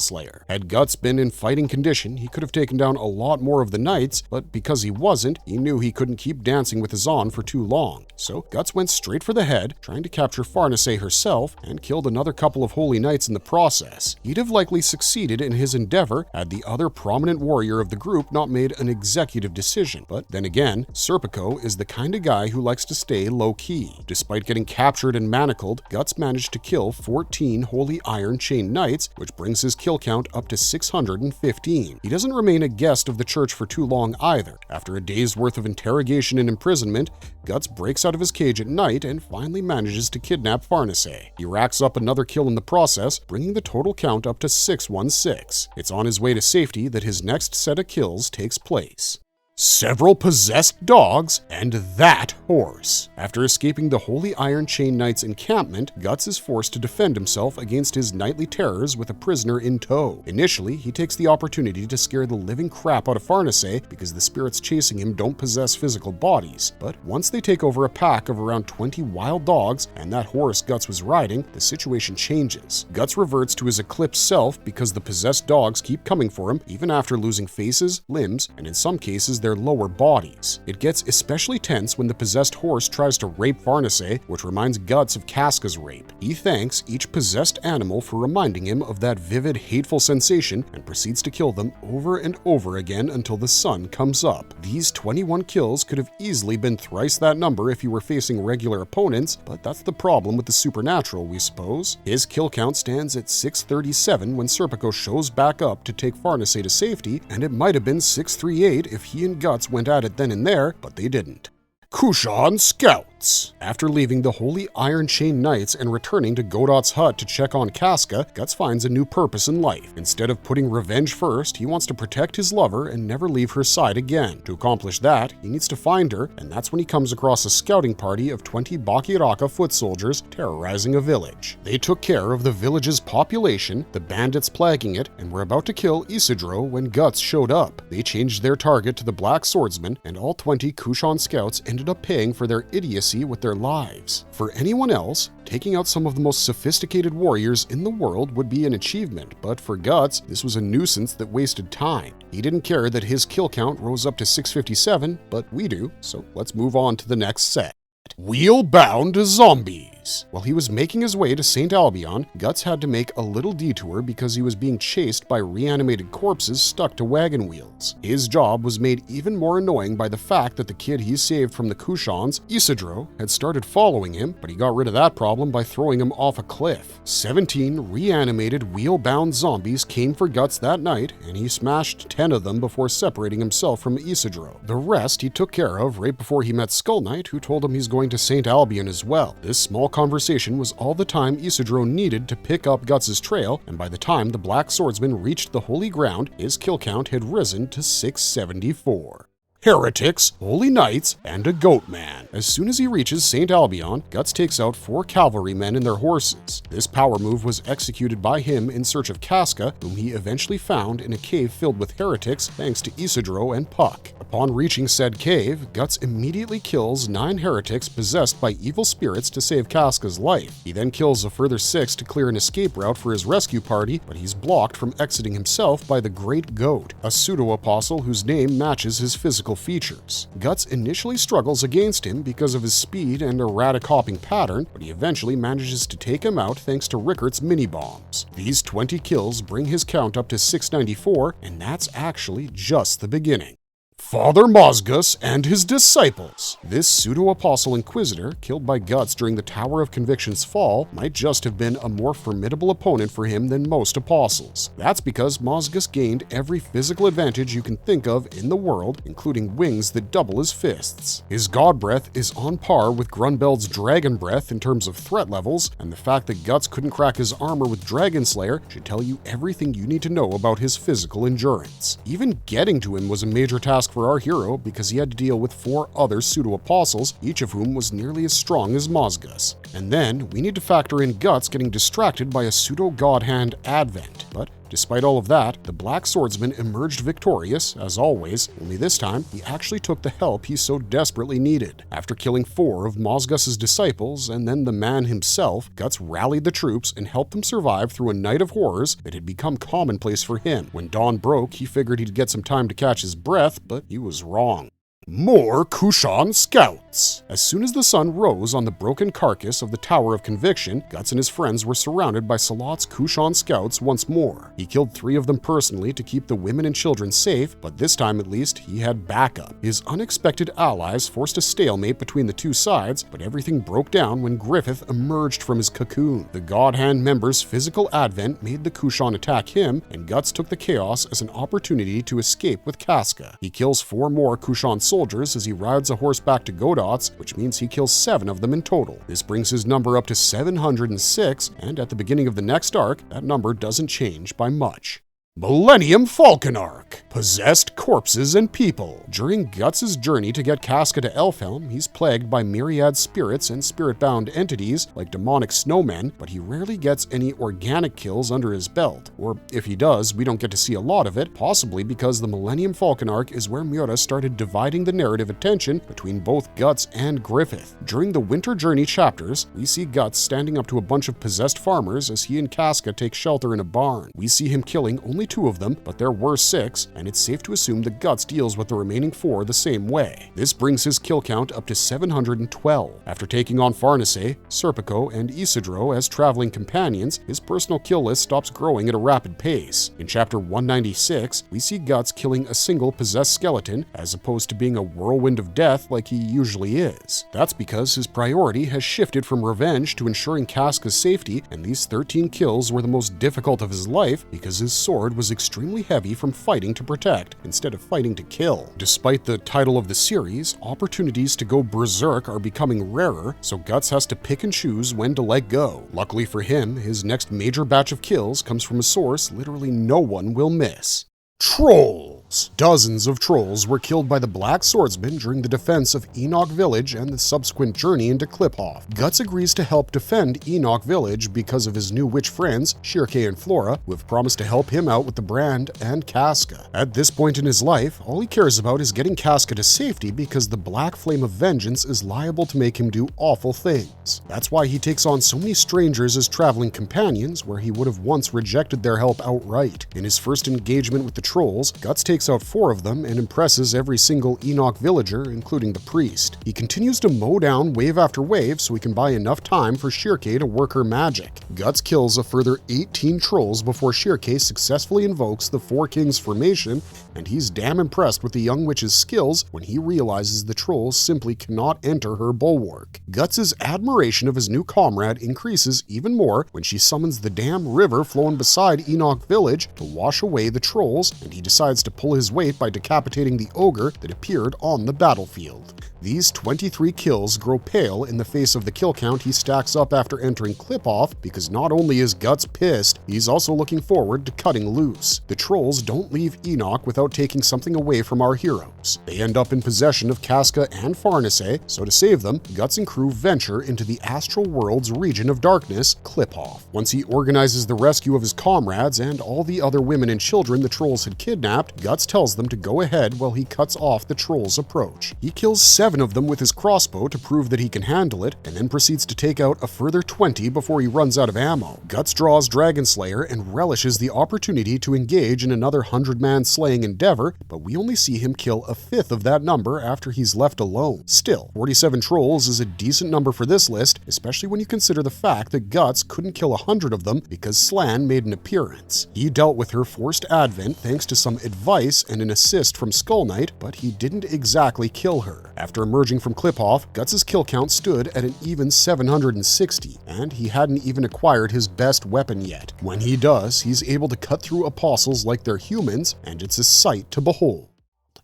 Slayer. Had Guts been in fighting condition, he could have taken down a lot more of the knights, but because he wasn't, he knew he couldn't keep dancing with Azan for too long. So Guts went straight for the head, trying to capture Farnace herself, and killed another couple of holy knights in the process. He'd have likely succeeded in his endeavor had the other prominent warrior of the group not made an executive decision. But then again, Serpico is the kind of guy who likes to stay low-key. Despite getting captured and manacled, Guts managed to kill 14 Holy Iron Chain Knights, which brings his kill count up to 615. He doesn't remain a guest of the church for too long either. After a day's worth of interrogation and imprisonment, Guts breaks out of his cage at night and finally manages to kidnap Farnace. He racks up another kill in the process, bringing the total count up to 616. It's on his way to safety that his next set of kills takes place. Several possessed dogs, and that horse. After escaping the Holy Iron Chain Knight's encampment, Guts is forced to defend himself against his nightly terrors with a prisoner in tow. Initially, he takes the opportunity to scare the living crap out of Farnace because the spirits chasing him don't possess physical bodies. But once they take over a pack of around 20 wild dogs and that horse Guts was riding, the situation changes. Guts reverts to his eclipse self because the possessed dogs keep coming for him even after losing faces, limbs, and in some cases their lower bodies. It gets especially tense when the possessed horse tries to rape Farnace, which reminds Guts of Casca's rape. He thanks each possessed animal for reminding him of that vivid, hateful sensation and proceeds to kill them over and over again until the sun comes up. These 21 kills could have easily been thrice that number if you were facing regular opponents, but that's the problem with the supernatural, we suppose. His kill count stands at 637 when Serpico shows back up to take Farnace to safety, and it might have been 638 if he and Guts went at it then and there, but they didn't. Kushan Scouts. After leaving the Holy Iron Chain Knights and returning to Godot's hut to check on Casca, Guts finds a new purpose in life. Instead of putting revenge first, he wants to protect his lover and never leave her side again. To accomplish that, he needs to find her, and that's when he comes across a scouting party of 20 Bakiraka foot soldiers terrorizing a village. They took care of the village's population, the bandits plaguing it, and were about to kill Isidro when Guts showed up. They changed their target to the Black Swordsman, and all 20 Kushan Scouts ended up paying for their idiocy with their lives. For anyone else, taking out some of the most sophisticated warriors in the world would be an achievement, but for Guts, this was a nuisance that wasted time. He didn't care that his kill count rose up to 657, but we do, so let's move on to the next set. Wheel-bound zombies. While he was making his way to St. Albion, Guts had to make a little detour because he was being chased by reanimated corpses stuck to wagon wheels. His job was made even more annoying by the fact that the kid he saved from the Kushans, Isidro, had started following him, but he got rid of that problem by throwing him off a cliff. 17 reanimated wheel-bound zombies came for Guts that night, and he smashed 10 of them before separating himself from Isidro. The rest he took care of right before he met Skull Knight, who told him he's going to St. Albion as well. This small conversation was all the time Isidro needed to pick up Guts' trail, and by the time the Black Swordsman reached the Holy Ground, his kill count had risen to 674. Heretics, Holy Knights, and a Goat Man. As soon as he reaches St. Albion, Guts takes out 4 cavalrymen and their horses. This power move was executed by him in search of Casca, whom he eventually found in a cave filled with heretics thanks to Isidro and Puck. Upon reaching said cave, Guts immediately kills 9 heretics possessed by evil spirits to save Casca's life. He then kills a further 6 to clear an escape route for his rescue party, but he's blocked from exiting himself by the Great Goat, a pseudo-apostle whose name matches his physical features. Guts initially struggles against him because of his speed and erratic hopping pattern, but he eventually manages to take him out thanks to Rickert's mini-bombs. These 20 kills bring his count up to 694, and that's actually just the beginning. Father Mozgus and his disciples. This pseudo-apostle inquisitor, killed by Guts during the Tower of Conviction's fall, might just have been a more formidable opponent for him than most apostles. That's because Mozgus gained every physical advantage you can think of in the world, including wings that double as fists. His god breath is on par with Grunbeld's dragon breath in terms of threat levels, and the fact that Guts couldn't crack his armor with Dragon Slayer should tell you everything you need to know about his physical endurance. Even getting to him was a major task for our hero because he had to deal with 4 other pseudo-apostles, each of whom was nearly as strong as Mozgus. And then we need to factor in Guts getting distracted by a pseudo-god hand advent. But despite all of that, the Black Swordsman emerged victorious, as always, only this time he actually took the help he so desperately needed. After killing 4 of Mozgus's disciples and then the man himself, Guts rallied the troops and helped them survive through a night of horrors that had become commonplace for him. When dawn broke, he figured he'd get some time to catch his breath, but he was wrong. More Kushan scouts! As soon as the sun rose on the broken carcass of the Tower of Conviction, Guts and his friends were surrounded by Salat's Kushan scouts once more. He killed 3 of them personally to keep the women and children safe, but this time at least he had backup. His unexpected allies forced a stalemate between the two sides, but everything broke down when Griffith emerged from his cocoon. The God Hand member's physical advent made the Kushan attack him, and Guts took the chaos as an opportunity to escape with Casca. He kills 4 more Kushan soldiers as he rides a horse back to Godot's, which means he kills 7 of them in total. This brings his number up to 706, and at the beginning of the next arc, that number doesn't change by much. Millennium Falcon Arc. Possessed corpses and people. During Guts' journey to get Casca to Elfhelm, he's plagued by myriad spirits and spirit-bound entities like demonic snowmen, but he rarely gets any organic kills under his belt. Or if he does, we don't get to see a lot of it, possibly because the Millennium Falcon Arc is where Miura started dividing the narrative attention between both Guts and Griffith. During the Winter Journey chapters, we see Guts standing up to a bunch of possessed farmers as he and Casca take shelter in a barn. We see him killing only 2 of them, but there were 6, and it's safe to assume that Guts deals with the remaining 4 the same way. This brings his kill count up to 712. After taking on Farnace, Serpico, and Isidro as traveling companions, his personal kill list stops growing at a rapid pace. In chapter 196, we see Guts killing a single possessed skeleton, as opposed to being a whirlwind of death like he usually is. That's because his priority has shifted from revenge to ensuring Casca's safety, and these 13 kills were the most difficult of his life because his sword was extremely heavy from fighting to protect instead of fighting to kill. Despite the title of the series, opportunities to go berserk are becoming rarer, so Guts has to pick and choose when to let go. Luckily for him, his next major batch of kills comes from a source literally no one will miss. Trolls! Dozens of trolls were killed by the Black Swordsman during the defense of Enoch Village and the subsequent journey into Kliphof. Guts agrees to help defend Enoch Village because of his new witch friends, Shirke and Flora, who have promised to help him out with the brand and Casca. At this point in his life, all he cares about is getting Casca to safety because the Black Flame of Vengeance is liable to make him do awful things. That's why he takes on so many strangers as traveling companions, where he would have once rejected their help outright. In his first engagement with the trolls, Guts takes out 4 of them and impresses every single Enoch villager, including the priest. He continues to mow down wave after wave so he can buy enough time for Shirke to work her magic. Guts kills a further 18 trolls before Shirke successfully invokes the 4 Kings formation, and he's damn impressed with the young witch's skills when he realizes the trolls simply cannot enter her bulwark. Guts' admiration of his new comrade increases even more when she summons the damn river flowing beside Enoch Village to wash away the trolls, and he decides to pull his weight by decapitating the ogre that appeared on the battlefield. These 23 kills grow pale in the face of the kill count he stacks up after entering Kliphof, because not only is Guts pissed, he's also looking forward to cutting loose. The trolls don't leave Enoch without taking something away from our heroes. They end up in possession of Casca and Farnace, so to save them, Guts and crew venture into the astral world's region of darkness, Kliphof. Once he organizes the rescue of his comrades and all the other women and children the trolls had kidnapped, Guts tells them to go ahead while he cuts off the trolls' approach. He kills 7 of them with his crossbow to prove that he can handle it, and then proceeds to take out a further 20 before he runs out of ammo. Guts draws Dragon Slayer and relishes the opportunity to engage in another 100-man slaying endeavor, but we only see him kill a 5th of that number after he's left alone. Still, 47 trolls is a decent number for this list, especially when you consider the fact that Guts couldn't kill 100 of them because Slan made an appearance. He dealt with her forced advent thanks to some advice and an assist from Skull Knight, but he didn't exactly kill her. After emerging from Kliphof, Guts' kill count stood at an even 760, and he hadn't even acquired his best weapon yet. When he does, he's able to cut through apostles like they're humans, and it's a sight to behold.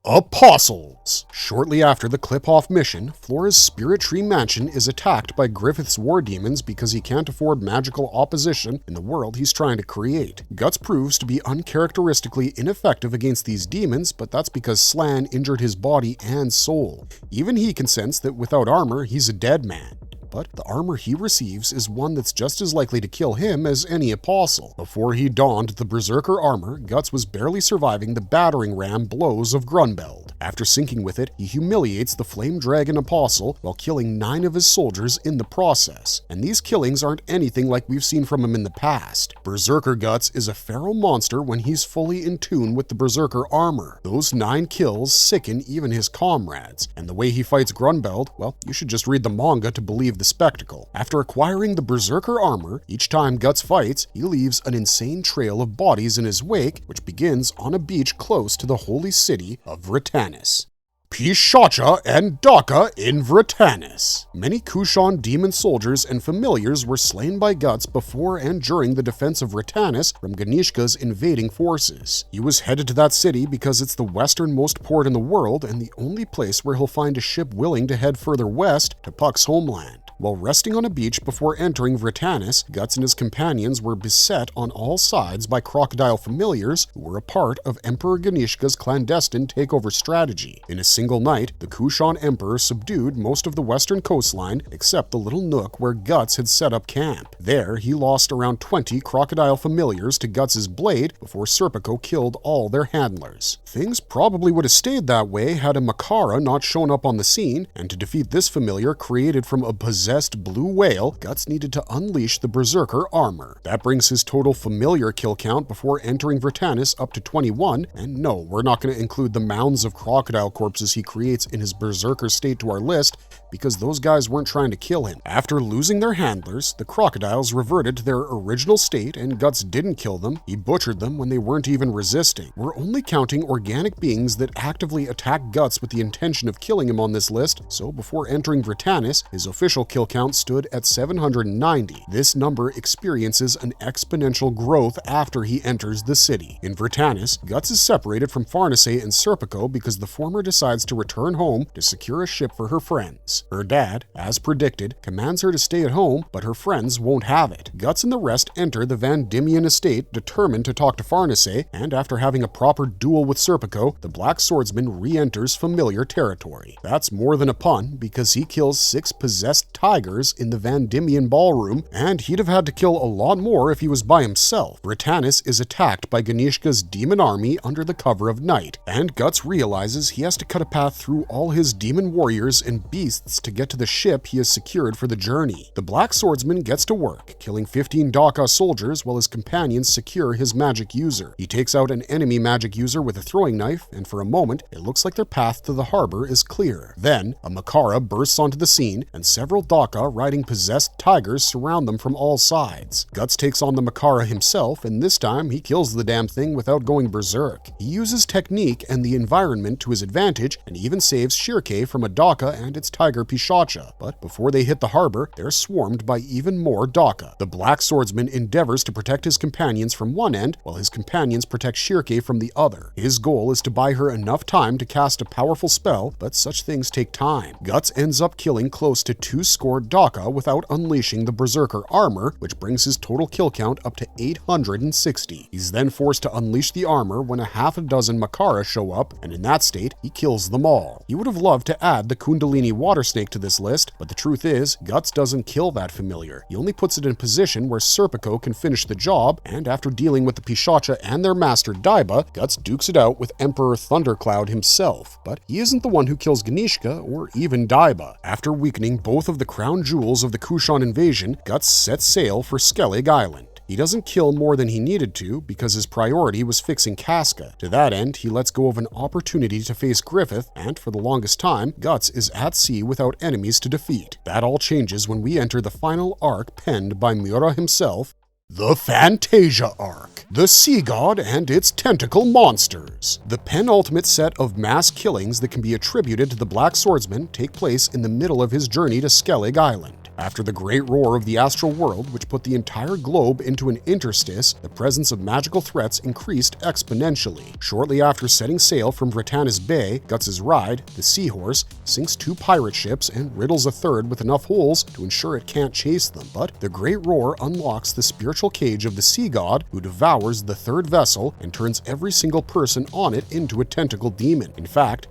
Apostles! Shortly after the Kliphof mission, Flora's Spirit Tree Mansion is attacked by Griffith's war demons because he can't afford magical opposition in the world he's trying to create. Guts proves to be uncharacteristically ineffective against these demons, but that's because Slan injured his body and soul. Even he can sense that without armor, he's a dead man. But the armor he receives is one that's just as likely to kill him as any apostle. Before he donned the Berserker armor, Guts was barely surviving the battering ram blows of Grunbeld. After sinking with it, he humiliates the Flame Dragon Apostle while killing 9 of his soldiers in the process. And these killings aren't anything like we've seen from him in the past. Berserker Guts is a feral monster when he's fully in tune with the Berserker armor. Those 9 kills sicken even his comrades, and the way he fights Grunbeld, well, you should just read the manga to believe the spectacle. After acquiring the Berserker armor, each time Guts fights, he leaves an insane trail of bodies in his wake, which begins on a beach close to the holy city of Vritannis. Pishacha and Daka in Vritannis. Many Kushan demon soldiers and familiars were slain by Guts before and during the defense of Vritannis from Ganishka's invading forces. He was headed to that city because it's the westernmost port in the world and the only place where he'll find a ship willing to head further west to Puck's homeland. While resting on a beach before entering Vritannis, Guts and his companions were beset on all sides by crocodile familiars who were a part of Emperor Ganishka's clandestine takeover strategy. In a single night, the Kushan Emperor subdued most of the western coastline except the little nook where Guts had set up camp. There, he lost around 20 crocodile familiars to Guts' blade before Serpico killed all their handlers. Things probably would have stayed that way had a Makara not shown up on the scene, and to defeat this familiar created from a possessed blue whale, Guts needed to unleash the Berserker armor. That brings his total familiar kill count before entering Vritannis up to 21, and no, we're not going to include the mounds of crocodile corpses he creates in his Berserker state to our list, because those guys weren't trying to kill him. After losing their handlers, the crocodiles reverted to their original state and Guts didn't kill them, he butchered them when they weren't even resisting. We're only counting organic beings that actively attack Guts with the intention of killing him on this list, so before entering Vritannis, his official kill count stood at 790. This number experiences an exponential growth after he enters the city. In Vritannis, Guts is separated from Farnace and Serpico because the former decides to return home to secure a ship for her friends. Her dad, as predicted, commands her to stay at home, but her friends won't have it. Guts and the rest enter the Van Diemen estate determined to talk to Farnace, and after having a proper duel with Serpico, the Black Swordsman re-enters familiar territory. That's more than a pun, because he kills 6 possessed tigers in the Van Diemen ballroom, and he'd have had to kill a lot more if he was by himself. Vritannis is attacked by Ganishka's demon army under the cover of night, and Guts realizes he has to cut a path through all his demon warriors and beasts to get to the ship he has secured for the journey. The Black Swordsman gets to work, killing 15 Daka soldiers while his companions secure his magic user. He takes out an enemy magic user with a throwing knife, and for a moment, it looks like their path to the harbor is clear. Then, a Makara bursts onto the scene, and several Daka riding possessed tigers surround them from all sides. Guts takes on the Makara himself, and this time he kills the damn thing without going berserk. He uses technique and the environment to his advantage, and even saves Shirke from a Daka and its tiger Pishacha. But before they hit the harbor, they're swarmed by even more Daka. The Black Swordsman endeavors to protect his companions from one end, while his companions protect Shirke from the other. His goal is to buy her enough time to cast a powerful spell, but such things take time. Guts ends up killing close to 200 Daka without unleashing the Berserker armor, which brings his total kill count up to 860. He's then forced to unleash the armor when a half a dozen Makara show up, and in that state, he kills them all. He would have loved to add the Kundalini water snake to this list, but the truth is, Guts doesn't kill that familiar. He only puts it in a position where Serpico can finish the job, and after dealing with the Pishacha and their master Daiba, Guts dukes it out with Emperor Thundercloud himself. But he isn't the one who kills Ganishka or even Daiba. After weakening both of the crown jewels of the Kushan invasion, Guts sets sail for Skellig Island. He doesn't kill more than he needed to because his priority was fixing Casca. To that end, he lets go of an opportunity to face Griffith, and for the longest time, Guts is at sea without enemies to defeat. That all changes when we enter the final arc penned by Miura himself, the Fantasia Arc, the Sea God and its Tentacle Monsters. The penultimate set of mass killings that can be attributed to the Black Swordsman take place in the middle of his journey to Skellig Island. After the great roar of the astral world, which put the entire globe into an interstice, the presence of magical threats increased exponentially. Shortly after setting sail from Vritannis Bay, Guts' ride, the Seahorse, sinks 2 pirate ships and riddles a third with enough holes to ensure it can't chase them. But the great roar unlocks the spiritual cage of the Sea God, who devours the third vessel and turns every single person on it into a tentacle demon. In fact,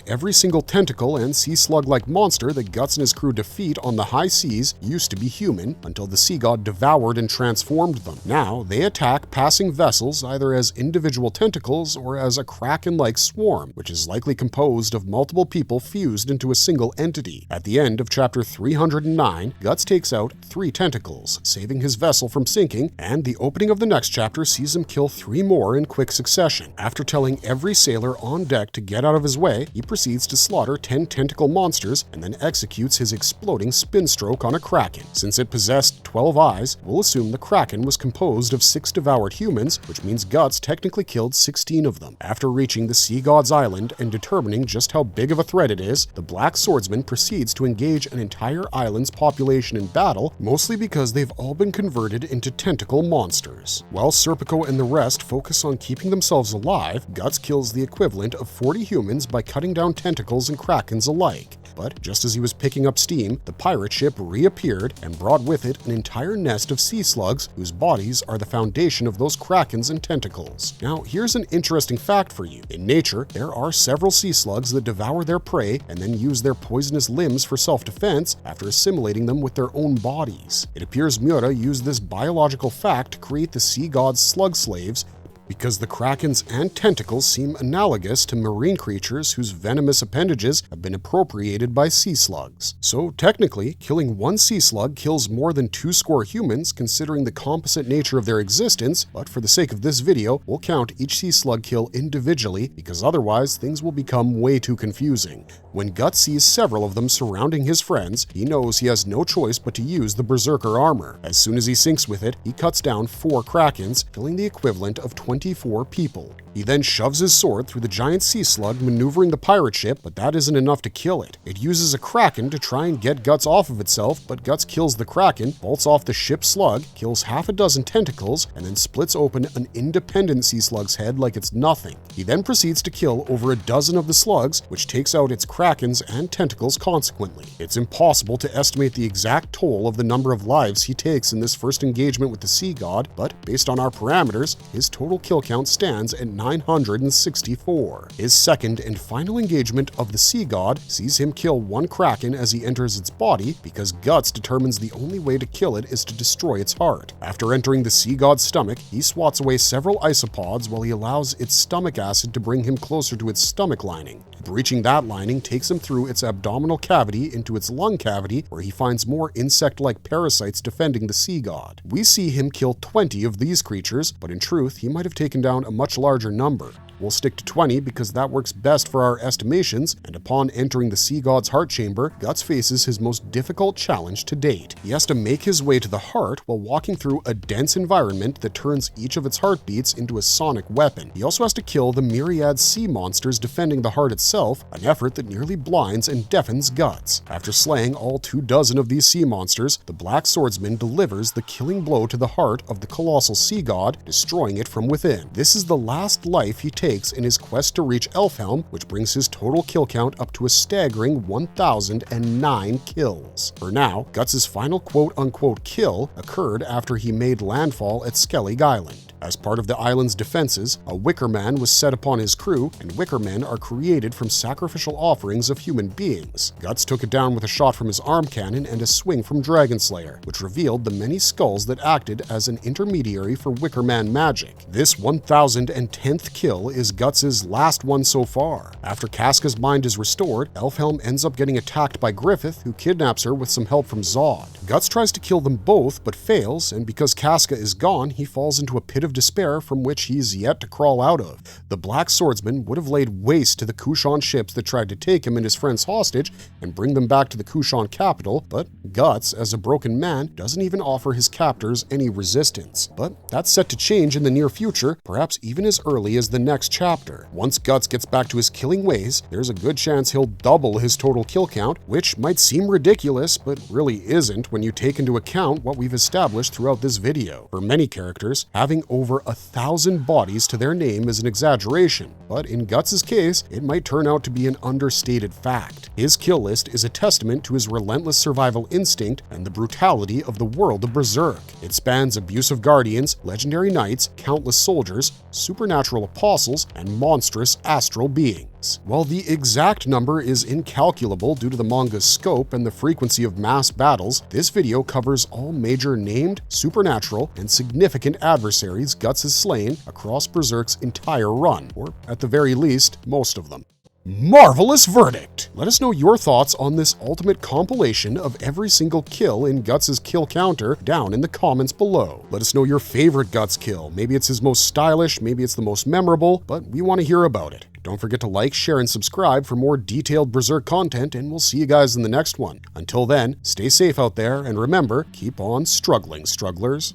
every single tentacle and sea slug-like monster that Guts and his crew defeat on the high seas used to be human until the sea god devoured and transformed them. Now, they attack passing vessels either as individual tentacles or as a kraken-like swarm, which is likely composed of multiple people fused into a single entity. At the end of chapter 309, Guts takes out 3 tentacles, saving his vessel from sinking, and the opening of the next chapter sees him kill 3 more in quick succession. After telling every sailor on deck to get out of his way, he proceeds to slaughter 10 tentacle monsters and then executes his exploding spin stroke on a kraken. Since it possessed 12 eyes, we'll assume the kraken was composed of 6 devoured humans, which means Guts technically killed 16 of them. After reaching the sea god's island and determining just how big of a threat it is, the black swordsman proceeds to engage an entire island's population in battle, mostly because they've all been converted into tentacle monsters. While Serpico and the rest focus on keeping themselves alive, Guts kills the equivalent of 40 humans by cutting down tentacles and krakens alike. But just as he was picking up steam, the pirate ship reappeared and brought with it an entire nest of sea slugs whose bodies are the foundation of those krakens and tentacles. Now, here's an interesting fact for you. In nature, there are several sea slugs that devour their prey and then use their poisonous limbs for self-defense after assimilating them with their own bodies. It appears Miura used this biological fact to create the sea god's slug slaves, because the krakens and tentacles seem analogous to marine creatures whose venomous appendages have been appropriated by sea slugs. So technically, killing 1 sea slug kills more than 20 humans considering the composite nature of their existence, but for the sake of this video, we'll count each sea slug kill individually because otherwise things will become way too confusing. When Guts sees several of them surrounding his friends, he knows he has no choice but to use the Berserker armor. As soon as he sinks with it, he cuts down 4 krakens, killing the equivalent of 24 people. He then shoves his sword through the giant sea slug, maneuvering the pirate ship, but that isn't enough to kill it. It uses a kraken to try and get Guts off of itself, but Guts kills the kraken, bolts off the ship's slug, kills half a dozen tentacles, and then splits open an independent sea slug's head like it's nothing. He then proceeds to kill over a dozen of the slugs, which takes out its krakens and tentacles consequently. It's impossible to estimate the exact toll of the number of lives he takes in this first engagement with the sea god, but based on our parameters, his total kill count stands at 964. His second and final engagement of the sea god sees him kill 1 kraken as he enters its body because Guts determines the only way to kill it is to destroy its heart. After entering the sea god's stomach, he swats away several isopods while he allows its stomach acid to bring him closer to its stomach lining. Breaching that lining takes him through its abdominal cavity into its lung cavity, where he finds more insect-like parasites defending the sea god. We see him kill 20 of these creatures, but in truth, he might have taken down a much larger number. We'll stick to 20 because that works best for our estimations, and upon entering the sea god's heart chamber, Guts faces his most difficult challenge to date. He has to make his way to the heart while walking through a dense environment that turns each of its heartbeats into a sonic weapon. He also has to kill the myriad sea monsters defending the heart itself, an effort that nearly blinds and deafens Guts. After slaying all 24 of these sea monsters, the black swordsman delivers the killing blow to the heart of the colossal sea god, destroying it from within. This is the last life he takes in his quest to reach Elfhelm, which brings his total kill count up to a staggering 1,009 kills. For now, Guts' final quote-unquote kill occurred after he made landfall at Skellig Island. As part of the island's defenses, a wicker man was set upon his crew, and wicker men are created from sacrificial offerings of human beings. Guts took it down with a shot from his arm cannon and a swing from Dragonslayer, which revealed the many skulls that acted as an intermediary for wicker man magic. This 1,010th kill is Guts' last one so far. After Casca's mind is restored, Elfhelm ends up getting attacked by Griffith, who kidnaps her with some help from Zod. Guts tries to kill them both, but fails, and because Casca is gone, he falls into a pit of despair from which he's yet to crawl out of. The black swordsman would have laid waste to the Kushan ships that tried to take him and his friends hostage and bring them back to the Kushan capital, but Guts, as a broken man, doesn't even offer his captors any resistance. But that's set to change in the near future, perhaps even as early as the next chapter. Once Guts gets back to his killing ways, there's a good chance he'll double his total kill count, which might seem ridiculous, but really isn't when you take into account what we've established throughout this video. For many characters, having over 1,000 bodies to their name is an exaggeration, but in Guts' case, it might turn out to be an understated fact. His kill list is a testament to his relentless survival instinct and the brutality of the world of Berserk. It spans abusive guardians, legendary knights, countless soldiers, supernatural apostles, and monstrous astral beings. Guts. While the exact number is incalculable due to the manga's scope and the frequency of mass battles, this video covers all major named, supernatural, and significant adversaries Guts has slain across Berserk's entire run, or at the very least, most of them. Marvelous verdict! Let us know your thoughts on this ultimate compilation of every single kill in Guts' kill counter down in the comments below. Let us know your favorite Guts kill. Maybe it's his most stylish, maybe it's the most memorable, but we want to hear about it. Don't forget to like, share, and subscribe for more detailed Berserk content, and we'll see you guys in the next one. Until then, stay safe out there, and remember, keep on struggling, strugglers.